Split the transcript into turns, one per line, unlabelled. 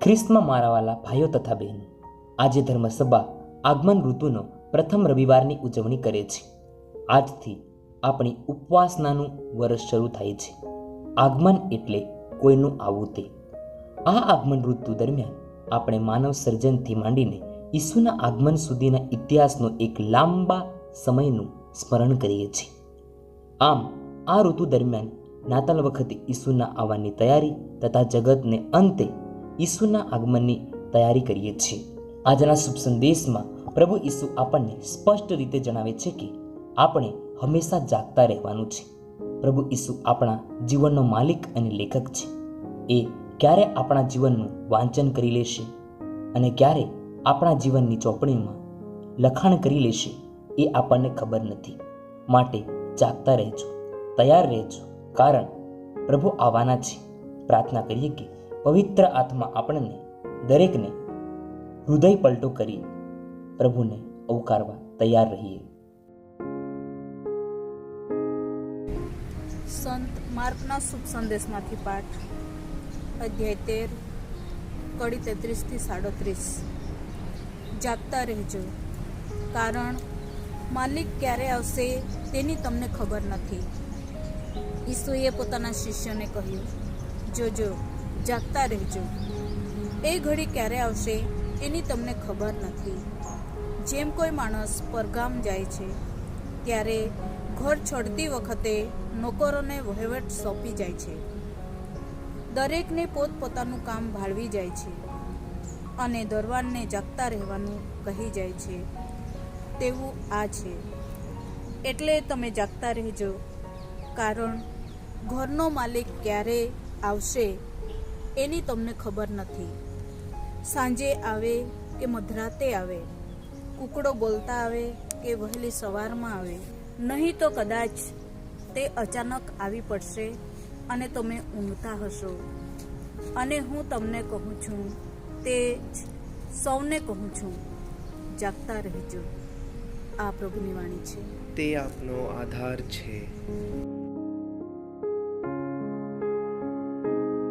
ખ્રિસ્તમાં મારા વાલા ભાઈઓ તથા બહેનો, આજે ધર્મસભા આગમન ઋતુનો પ્રથમ રવિવારની ઉજવણી કરે છે. આજથી આપણી ઉપવાસનાનું વર્ષ શરૂ થાય છે. આગમન એટલે કોઈનું આવવું તે. આ આગમન ઋતુ દરમિયાન આપણે માનવ સર્જનથી માંડીને ઈસુના આગમન સુધીના ઇતિહાસનો એક લાંબા સમયનું સ્મરણ કરીએ છીએ. આમ આ ઋતુ દરમિયાન નાતાલ વખતે ઈસુના આવવાની તૈયારી તથા જગતને અંતે ઈસુના આગમનની તૈયારી કરીએ છીએ. આજના શુભ સંદેશમાં પ્રભુ ઈસુ આપણને સ્પષ્ટ રીતે જણાવે છે કે આપણે હંમેશા જાગતા રહેવાનું છે. પ્રભુ ઈસુ આપણા જીવનનો માલિક અને લેખક છે. એ ક્યારે આપણા જીવનનું વાંચન કરી લેશે અને ક્યારે આપણા જીવનની ચોપડીમાં લખાણ કરી લેશે એ આપણને ખબર નથી. માટે જાગતા રહેજો, તૈયાર રહેજો, કારણ પ્રભુ આવવાના છે. પ્રાર્થના કરીએ કે પવિત્ર આત્મા આપણને દરેકને હૃદય પલટો કરી પ્રભુને આવકારવા તૈયાર રહીએ.
સંત માર્કના શુભ સંદેશમાંથી પાઠ, અધ્યાય 13, કડી 33-37. જાગતા રહેજો, કારણ માલિક ક્યારે આવશે તેની તમને ખબર નથી. ઈસુએ પોતાના શિષ્યોને કહ્યું, જોજો, જાગતા રહેજો. એ ઘડી ક્યારે આવશે એની તમને ખબર નથી. જેમ કોઈ માણસ પરગામ જાય છે ત્યારે ઘર છોડતી વખતે નોકરોને વહીવટ સોંપી જાય છે. દરેકને પોતપોતાનું કામ ભાળવી જાય છે અને દરવાનને જાગતા રહેવાનું કહી જાય છે. તેવું આ છે. એટલે તમે જાગતા રહેજો, કારણ ઘરનો માલિક ક્યારે આવશે એની તમને ખબર નથી. સાંજે આવે કે મધરાતે આવે, કૂકડો બોલતા આવે કે વહેલી સવારમાં આવે, નહીં તો કદાચ તે અચાનક આવી પડશે અને તમે ઊંઘતા હશો. અને હું તમને કહું છું, તે જ સૌને કહું છું, જાગતા રહેજો. આ પ્રભુની વાણી છે.
તે આપનો આધાર છે.